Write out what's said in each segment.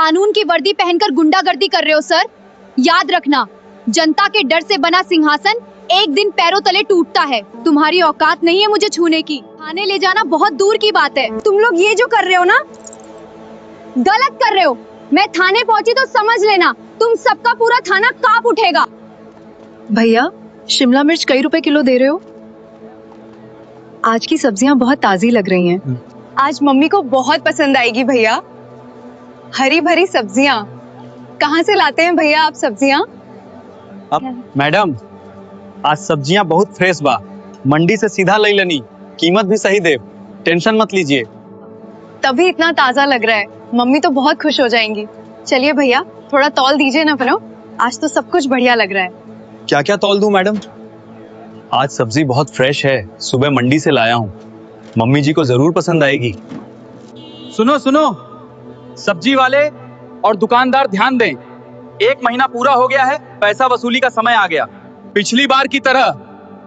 कानून की वर्दी पहनकर गुंडागर्दी कर रहे हो सर। याद रखना, जनता के डर से बना सिंहासन एक दिन पैरों तले टूटता है। तुम्हारी औकात नहीं है मुझे छूने की। थाने ले जाना बहुत दूर की बात है। तुम लोग ये जो कर रहे हो ना, गलत कर रहे हो। मैं थाने पहुंची तो समझ लेना, तुम सबका पूरा थाना कांप उठेगा। भैया, शिमला मिर्च कई रुपए किलो दे रहे हो? आज की सब्जियां बहुत ताजी लग रही हैं। आज मम्मी को बहुत पसंद आएगी भैया। हरी भरी सब्जियां। कहाँ से लाते हैं भैया आप सब्जियां? अब मैडम, आज सब्जियां बहुत फ्रेश बा, मंडी से सीधा ले लेनी, कीमत भी सही दे, टेंशन मत लीजिए। तभी इतना ताजा लग रहा है, मम्मी तो बहुत खुश हो जाएंगी। चलिए भैया, थोड़ा तौल दीजिए ना फिर। आज तो सब कुछ बढ़िया लग रहा है। क्या क्या तौल दूं मैडम? आज सब्जी बहुत फ्रेश है, सुबह मंडी से लाया हूँ, मम्मी जी को जरूर पसंद आएगी। सुनो सुनो, सब्जी वाले और दुकानदार ध्यान दें, 1 महीना पूरा हो गया है, पैसा वसूली का समय आ गया। पिछली बार की तरह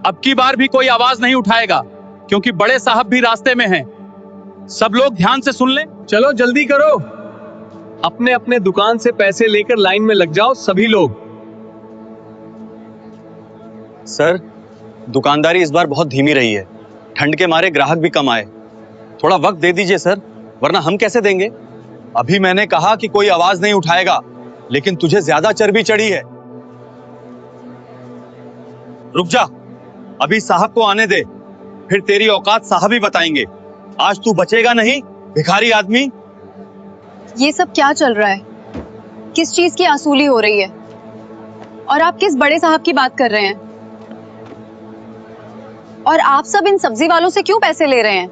अब की बार भी कोई आवाज नहीं उठाएगा, क्योंकि बड़े साहब भी रास्ते में हैं। सब लोग ध्यान से सुन लें। चलो जल्दी करो, अपने अपने दुकान से पैसे लेकर लाइन में लग जाओ सभी लोग। सर, दुकानदारी इस बार बहुत धीमी रही है, ठंड के मारे ग्राहक भी कम आए। थोड़ा वक्त दे दीजिए सर, वरना हम कैसे देंगे? अभी मैंने कहा कि कोई आवाज नहीं उठाएगा, लेकिन तुझे ज्यादा चर्बी चढ़ी है। रुक जा, अभी साहब को आने दे, फिर तेरी औकात साहब ही बताएंगे। आज तू बचेगा नहीं, भिखारी आदमी। ये सब क्या चल रहा है? किस चीज की वसूली हो रही है? और आप किस बड़े साहब की बात कर रहे हैं? और आप सब इन सब्जी वालों से क्यों पैसे ले रहे हैं?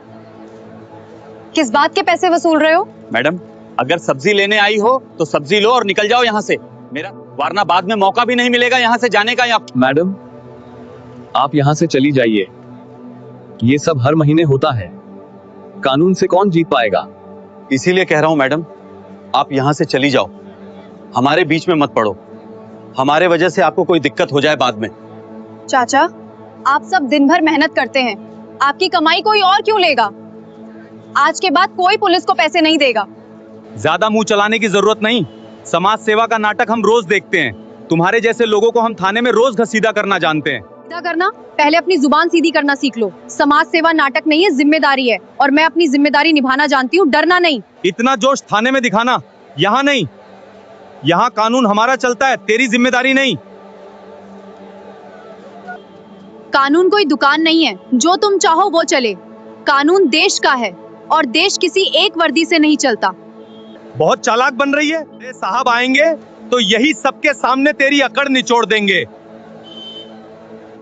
किस बात के पैसे वसूल रहे हो? मैडम, अगर सब्जी लेने आई हो तो सब्जी लो और निकल जाओ यहाँ से, मेरा वरना बाद में मौका भी नहीं मिलेगा यहाँ से जाने का। मैडम, आप यहाँ से चली जाइए, ये सब हर महीने होता है, कानून से कौन जीत पाएगा? इसीलिए कह रहा हूँ मैडम, आप यहाँ से चली जाओ, हमारे बीच में मत पड़ो, हमारे वजह से आपको कोई दिक्कत हो जाए बाद में। चाचा, आप सब दिन भर मेहनत करते हैं, आपकी कमाई कोई और क्यों लेगा? आज के बाद कोई पुलिस को पैसे नहीं देगा। ज्यादा मुंह चलाने की जरूरत नहीं, समाज सेवा का नाटक हम रोज देखते हैं। तुम्हारे जैसे लोगों को हम थाने में रोज घसीटा करना जानते हैं। सीधा करना, पहले अपनी जुबान सीधी करना सीख लो। समाज सेवा नाटक नहीं है, जिम्मेदारी है, और मैं अपनी जिम्मेदारी निभाना जानती हूँ, डरना नहीं। इतना जोश थाने में दिखाना, यहाँ नहीं। यहाँ कानून हमारा चलता है, तेरी जिम्मेदारी नहीं। कानून कोई दुकान नहीं है, जो तुम चाहो वो चले। कानून देश का है, और देश किसी एक वर्दी से नहीं चलता। बहुत चालाक बन रही है। तेरे साहब आएंगे तो यही सबके सामने तेरी अकड़ निचोड़ देंगे।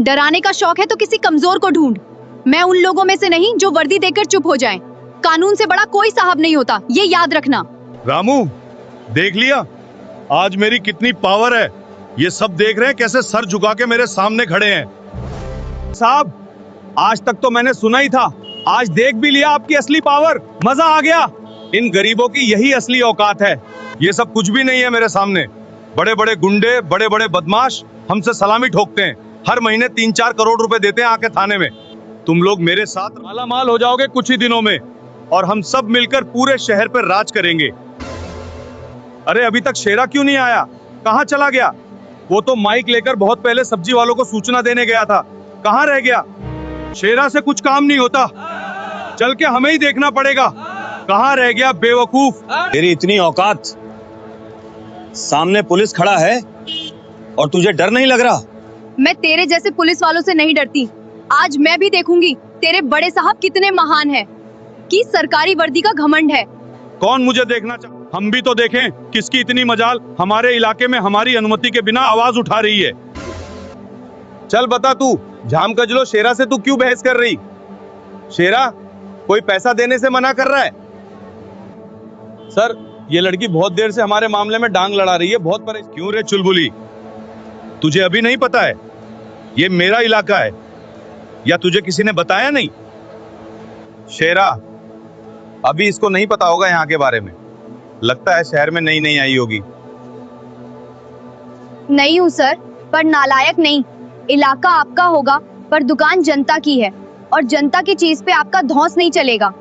डराने का शौक है तो किसी कमजोर को ढूंढ। मैं उन लोगों में से नहीं जो वर्दी देकर चुप हो जाएं। कानून से बड़ा कोई साहब नहीं होता, ये याद रखना। रामू, देख लिया आज मेरी कितनी पावर है? ये सब देख रहे हैं कैसे सर झुका के मेरे सामने खड़े हैं। साहब, आज तक तो मैंने सुना ही था, आज देख भी लिया आपकी असली पावर। मजा आ गया। इन गरीबों की यही असली औकात है। ये सब कुछ भी नहीं है मेरे सामने। बड़े बड़े गुंडे, बड़े बड़े बदमाश हमसे सलामी ठोकते हैं, हर महीने 3-4 करोड़ रुपए देते हैं आके थाने में। तुम लोग मेरे साथ मालामाल हो जाओगे कुछ ही दिनों में, और हम सब मिलकर पूरे शहर पर राज करेंगे। अरे अभी तक शेरा क्यों नहीं आया? कहाँ चला गया? वो तो माइक लेकर बहुत पहले सब्जी वालों को सूचना देने गया था, कहाँ रह गया? शेरा से कुछ काम नहीं होता, चल के हमें ही देखना पड़ेगा। कहाँ रह गया बेवकूफ? तेरी इतनी औकात, सामने पुलिस खड़ा है और तुझे डर नहीं लग रहा? मैं तेरे जैसे पुलिस वालों से नहीं डरती। आज मैं भी देखूंगी तेरे बड़े साहब कितने महान हैं, कि सरकारी वर्दी का घमंड है। कौन मुझे देखना चाहता? हम भी तो देखें किसकी इतनी मजाल हमारे इलाके में हमारी अनुमति के बिना आवाज उठा रही है। चल बता, तू जाम कजलो, शेरा से तू क्यों बहस कर रही? शेरा कोई पैसा देने से मना कर रहा है? सर, ये लड़की बहुत देर से हमारे मामले में डांग लड़ा रही है, बहुत परेशान। क्यों रे चुलबुली, तुझे अभी नहीं पता है ये मेरा इलाका है, या तुझे किसी ने बताया नहीं? शेरा, अभी इसको नहीं पता होगा यहाँ के बारे में, लगता है शहर में नई नई आई होगी। नहीं हूँ सर, पर नालायक नहीं। इलाका आपका होगा, पर दुकान जनता की है, और जनता की चीज पे आपका धौंस नहीं चलेगा।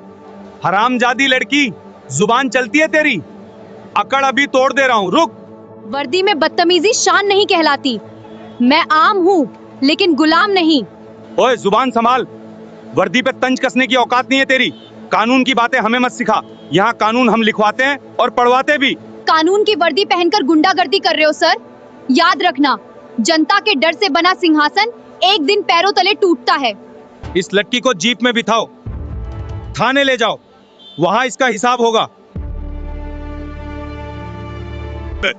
हरामजादी लड़की, जुबान चलती है तेरी? अकड़ अभी तोड़ दे रहा हूँ, रुक। वर्दी में बदतमीजी शान नहीं कहलाती। मैं आम हूँ लेकिन गुलाम नहीं। ओए जुबान संभाल, वर्दी पे तंज कसने की औकात नहीं है तेरी। कानून की बातें हमें मत सिखा, यहाँ कानून हम लिखवाते हैं और पढ़वाते भी। कानून की वर्दी पहनकर गुंडागर्दी कर रहे हो सर। याद रखना, जनता के डर से बना सिंहासन एक दिन पैरों तले टूटता है। इस लड़की को जीप में बिठाओ, थाने ले जाओ, वहाँ इसका हिसाब होगा।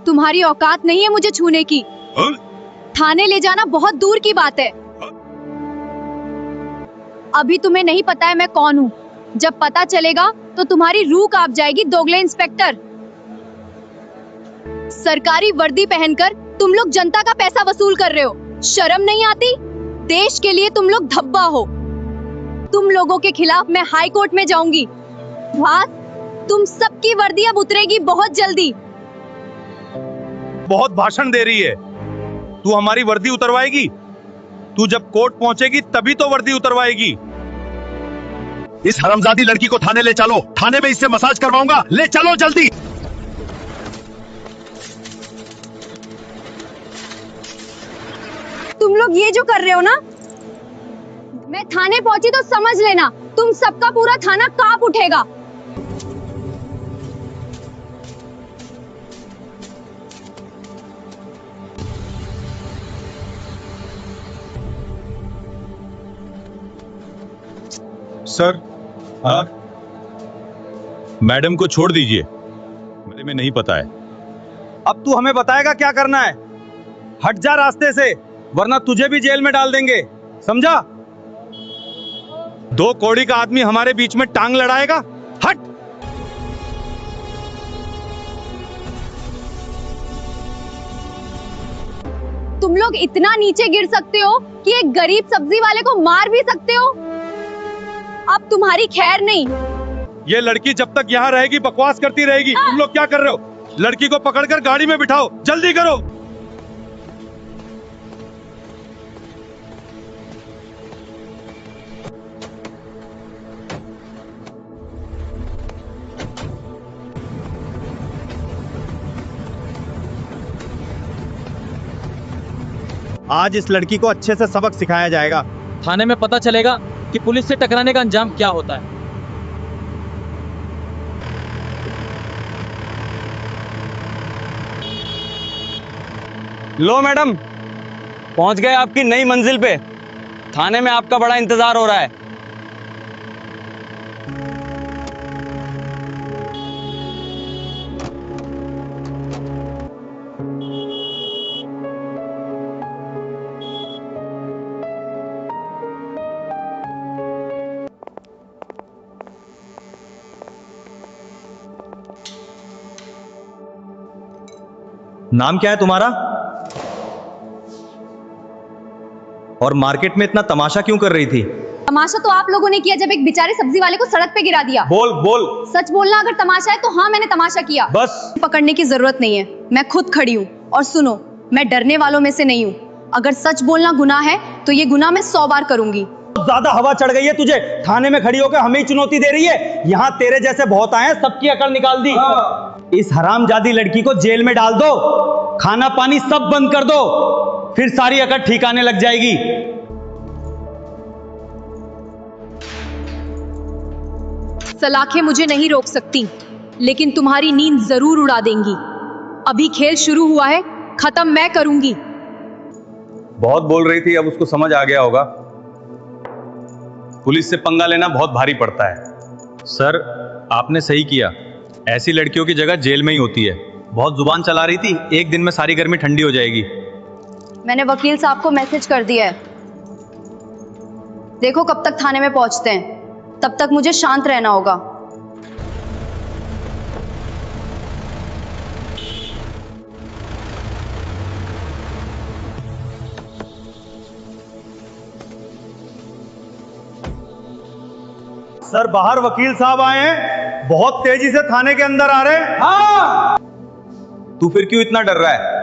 तुम्हारी औकात नहीं है मुझे छूने की। थाने ले जाना बहुत दूर की बात है। अभी तुम्हें नहीं पता है मैं कौन हूँ। जब पता चलेगा तो तुम्हारी रूह कांप जाएगी दोगले इंस्पेक्टर। सरकारी वर्दी पहनकर तुम लोग जनता का पैसा वसूल कर रहे हो। शर्म नहीं आती? देश के लिए तुम लोग धब्बा हो। तुम लोगों के खिलाफ मैं हाई कोर्ट में जाऊंगी। तुम सबकी वर्दी अब उतरेगी बहुत जल्दी। बहुत भाषण दे रही है। तू हमारी वर्दी उतरवाएगी? तू जब कोर्ट पहुंचेगी तभी तो वर्दी उतरवाएगी। इस हरामजादी लड़की को थाने ले चलो, थाने में इससे मसाज करवाऊंगा। ले चलो जल्दी। तुम लोग ये जो कर रहे हो ना, मैं थाने पहुंची तो समझ लेना तुम सबका पूरा थाना कांप उठेगा। सर, हाँ? मैडम को छोड़ दीजिए, मेरे में नहीं पता है। अब तू हमें बताएगा क्या करना है? हट जा रास्ते से, वरना तुझे भी जेल में डाल देंगे, समझा? 2 कौड़ी का आदमी हमारे बीच में टांग लड़ाएगा? हट। तुम लोग इतना नीचे गिर सकते हो कि एक गरीब सब्जी वाले को मार भी सकते हो। अब तुम्हारी खैर नहीं। ये लड़की जब तक यहाँ रहेगी बकवास करती रहेगी। तुम लोग क्या कर रहे हो? लड़की को पकड़कर गाड़ी में बिठाओ, जल्दी करो। आज इस लड़की को अच्छे से सबक सिखाया जाएगा। थाने में पता चलेगा कि पुलिस से टकराने का अंजाम क्या होता है। लो मैडम, पहुंच गए आपकी नई मंजिल पे। थाने में आपका बड़ा इंतजार हो रहा है। नाम क्या है तुम्हारा? और मार्केट में इतना तमाशा क्यों कर रही थी? तमाशा तो आप लोगों ने किया जब एक बेचारे सब्जी वाले को सड़क पे गिरा दिया। बोल बोल। सच बोलना अगर तमाशा है तो हाँ, मैंने तमाशा किया। बस। पकड़ने की जरूरत नहीं है, मैं खुद खड़ी हूँ। और सुनो, मैं डरने वालों में से नहीं हूँ। अगर सच बोलना गुनाह है तो ये गुनाह मैं 100 बार करूंगी। ज्यादा हवा चढ़ गई है तुझे। थाने में खड़ी होकर हमें ही चुनौती दे रही है। यहाँ तेरे जैसे बहुत आए हैं, सबकी अकड़ निकाल दी। इस हरामजादी लड़की को जेल में डाल दो, खाना पानी सब बंद कर दो, फिर सारी अकड़ ठीक आने लग जाएगी। सलाखें मुझे नहीं रोक सकती, लेकिन तुम्हारी नींद जरूर उड़ा देंगी। अभी खेल शुरू हुआ है, खत्म मैं करूंगी। बहुत बोल रही थी, अब उसको समझ आ गया होगा। पुलिस से पंगा लेना बहुत भारी पड़ता है। सर, आपने सही किया। ऐसी लड़कियों की जगह जेल में ही होती है। बहुत जुबान चला रही थी, एक दिन में सारी गर्मी ठंडी हो जाएगी। मैंने वकील साहब को मैसेज कर दिया है। देखो कब तक थाने में पहुंचते हैं, तब तक मुझे शांत रहना होगा। सर, बाहर वकील साहब आए हैं, बहुत तेजी से थाने के अंदर आ रहे हैं। हाँ। तू फिर क्यों इतना डर रहा है?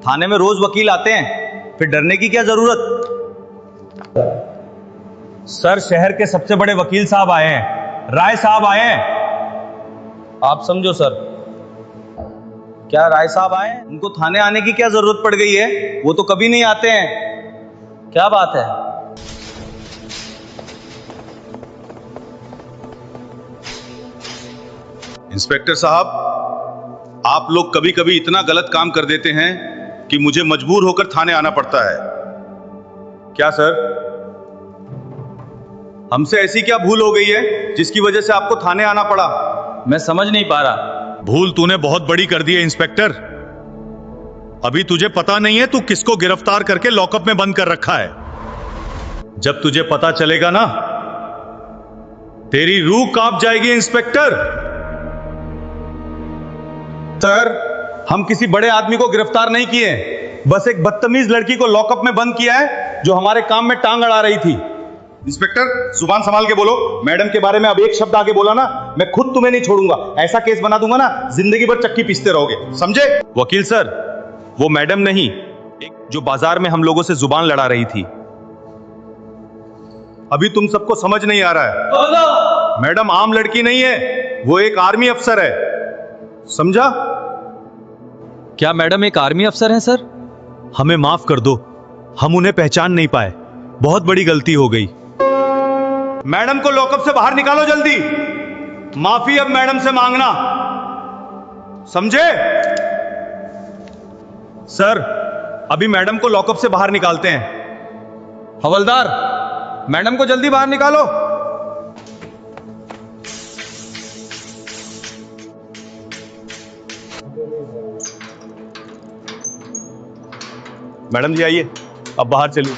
थाने में रोज वकील आते हैं, फिर डरने की क्या जरूरत? सर, शहर के सबसे बड़े वकील साहब आए हैं, राय साहब आए हैं। आप समझो सर। क्या राय साहब आए? उनको थाने आने की क्या जरूरत पड़ गई है? वो तो कभी नहीं आते हैं। क्या बात है? इंस्पेक्टर साहब, आप लोग कभी कभी इतना गलत काम कर देते हैं कि मुझे मजबूर होकर थाने आना पड़ता है। क्या सर, हमसे ऐसी क्या भूल हो गई है जिसकी वजह से आपको थाने आना पड़ा? मैं समझ नहीं पा रहा। भूल तूने बहुत बड़ी कर दी है इंस्पेक्टर। अभी तुझे पता नहीं है तू किसको गिरफ्तार करके लॉकअप में बंद कर रखा है। जब तुझे पता चलेगा ना, तेरी रूह कांप जाएगी इंस्पेक्टर। सर, हम किसी बड़े आदमी को गिरफ्तार नहीं किए, बस एक बदतमीज लड़की को लॉकअप में बंद किया है जो हमारे काम में टांग अड़ा रही थी। इंस्पेक्टर, जुबान संभाल के बोलो। मैडम के बारे में अब एक शब्द आगे बोला ना, मैं खुद तुम्हें नहीं छोड़ूंगा। ऐसा केस बना दूंगा ना, जिंदगी भर चक्की पीसते रहोगे, समझे? वकील सर, वो मैडम नहीं, जो बाजार में हम लोगों से जुबान लड़ा रही थी। अभी तुम सबको समझ नहीं आ रहा है। मैडम आम लड़की नहीं है, वो एक आर्मी अफसर है, समझा? क्या मैडम एक आर्मी अफसर हैं सर? हमें माफ कर दो, हम उन्हें पहचान नहीं पाए, बहुत बड़ी गलती हो गई। मैडम को लॉकअप से बाहर निकालो जल्दी। माफी अब मैडम से मांगना, समझे? सर, अभी मैडम को लॉकअप से बाहर निकालते हैं। हवलदार, मैडम को जल्दी बाहर निकालो। मैडम जी आइए, अब बाहर चलिए।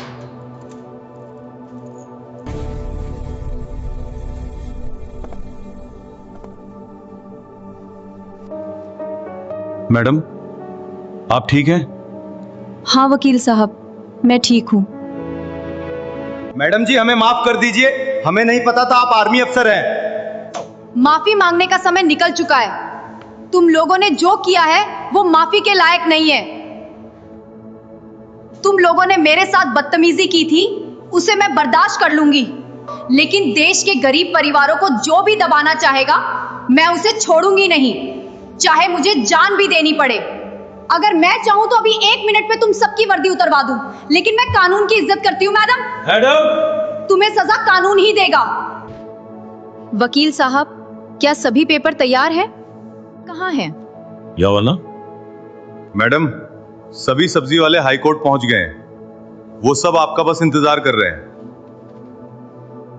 मैडम, आप ठीक हैं? हाँ वकील साहब, मैं ठीक हूँ। मैडम जी, हमें माफ कर दीजिए, हमें नहीं पता था आप आर्मी अफसर हैं। माफी मांगने का समय निकल चुका है। तुम लोगों ने जो किया है वो माफी के लायक नहीं है। तुम लोगों ने मेरे साथ बदतमीजी की थी, उसे मैं बर्दाश्त कर लूंगी, लेकिन देश के गरीब परिवारों को जो भी दबाना चाहेगा, मैं उसे छोड़ूंगी नहीं, चाहे मुझे जान भी देनी पड़े। अगर मैं चाहूं तो अभी 1 मिनट में तुम सबकी वर्दी उतरवा दूं, लेकिन मैं कानून की इज्जत करती हूं मैडम। तुम्हें सजा कानून ही देगा। वकील साहब, क्या सभी पेपर तैयार हैं? कहाँ हैं? या वाला? मैडम, सभी सब्जी वाले हाई कोर्ट पहुंच गए हैं, वो सब आपका बस इंतजार कर रहे हैं।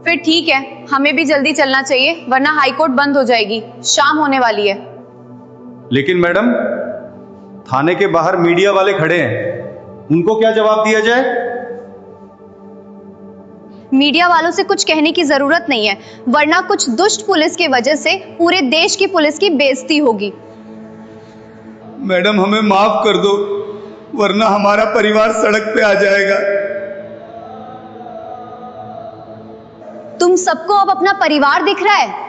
फिर ठीक है, हमें भी जल्दी चलना चाहिए, वरना हाई कोर्ट बंद हो जाएगी, शाम होने वाली है। लेकिन मैडम, थाने के बाहर मीडिया वाले खड़े हैं, उनको क्या जवाब दिया जाए? मीडिया वालों से कुछ कहने की जरूरत नहीं है, वरना कुछ दुष्ट पुलिस की वजह से पूरे देश की पुलिस की बेइज्जती होगी। मैडम, हमें माफ कर दो, वरना हमारा परिवार सड़क पे आ जाएगा। तुम सबको अब अपना परिवार दिख रहा है?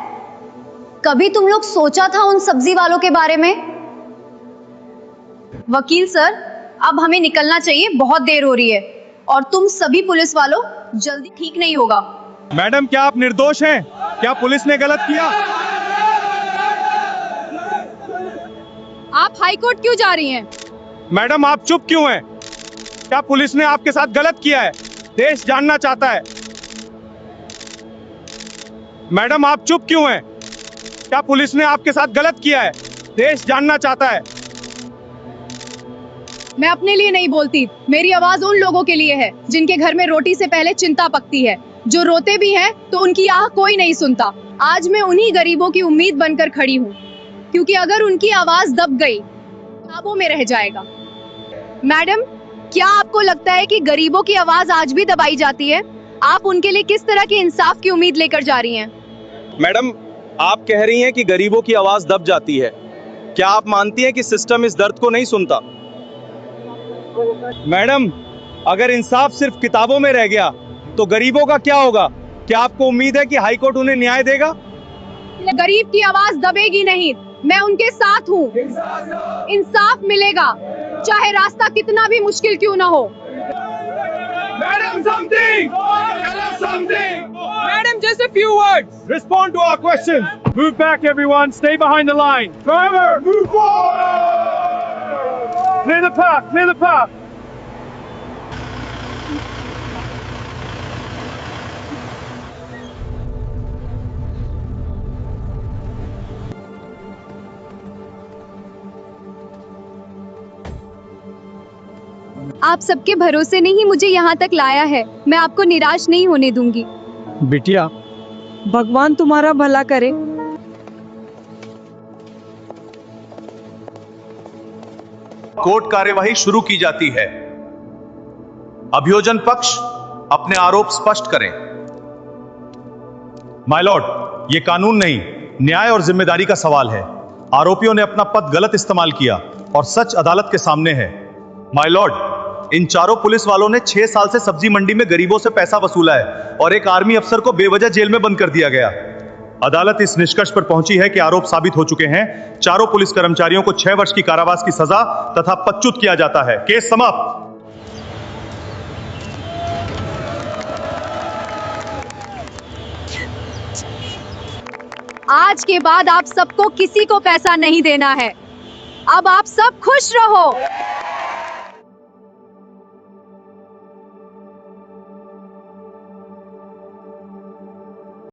कभी तुम लोग सोचा था उन सब्जी वालों के बारे में? वकील सर, अब हमें निकलना चाहिए, बहुत देर हो रही है, और तुम सभी पुलिस वालों जल्दी ठीक नहीं होगा। मैडम, क्या आप निर्दोष हैं? क्या पुलिस ने गलत किया? आप हाई कोर्ट क्यों जा रही हैं? मैडम, आप चुप क्यों हैं? क्या पुलिस ने आपके साथ गलत किया है? देश जानना चाहता है। मैडम, आप चुप क्यों हैं? क्या पुलिस ने आपके साथ गलत किया है? देश जानना चाहता है। मैं अपने लिए नहीं बोलती, मेरी आवाज उन लोगों के लिए है जिनके घर में रोटी से पहले चिंता पकती है, जो रोते भी हैं तो उनकी आह कोई नहीं सुनता। आज मैं उन्हीं गरीबों की उम्मीद बनकर खड़ी हूँ, क्योंकि अगर उनकी आवाज दब गई, ख्वाबों में रह जाएगा। मैडम, क्या आपको लगता है कि गरीबों की आवाज आज भी दबाई जाती है? आप उनके लिए किस तरह की इंसाफ की उम्मीद लेकर जा रही हैं? मैडम, आप कह रही हैं कि गरीबों की आवाज दब जाती है। क्या आप मानती हैं कि सिस्टम इस दर्द को नहीं सुनता? मैडम, अगर इंसाफ सिर्फ किताबों में रह गया तो गरीबों का क्या होगा? क्या आपको उम्मीद है कि हाई कोर्ट उन्हें न्याय देगा? गरीब की आवाज दबेगी नहीं, मैं उनके साथ हूँ। इंसाफ मिलेगा, चाहे रास्ता कितना भी मुश्किल क्यों ना हो। Madam, something! Madam, just a few words. Respond to our questions. Move back, everyone. Stay behind the line. Driver, move forward! Clear the path! Clear the path! आप सबके भरोसे ने ही मुझे यहाँ तक लाया है। मैं आपको निराश नहीं होने दूंगी। बिटिया, भगवान तुम्हारा भला करे। कोर्ट कार्यवाही शुरू की जाती है। अभियोजन पक्ष अपने आरोप स्पष्ट करें। माय लॉर्ड, ये कानून नहीं, न्याय और जिम्मेदारी का सवाल है। आरोपियों ने अपना पद गलत इस्तेमाल किया और सच अदालत के सामने है। माय लॉर्ड, इन चारों पुलिस वालों ने 6 साल से सब्जी मंडी में गरीबों से पैसा वसूला है और एक आर्मी अफसर को बेवजह जेल में बंद कर दिया गया। अदालत इस निष्कर्ष पर पहुंची है कि आरोप साबित हो चुके हैं। चारों पुलिस कर्मचारियों को 6 वर्ष की कारावास की सजा तथा पदच्युत किया जाता है। केस समाप्त। आज के बाद आप सबको किसी को पैसा नहीं देना है। अब आप सब खुश रहो।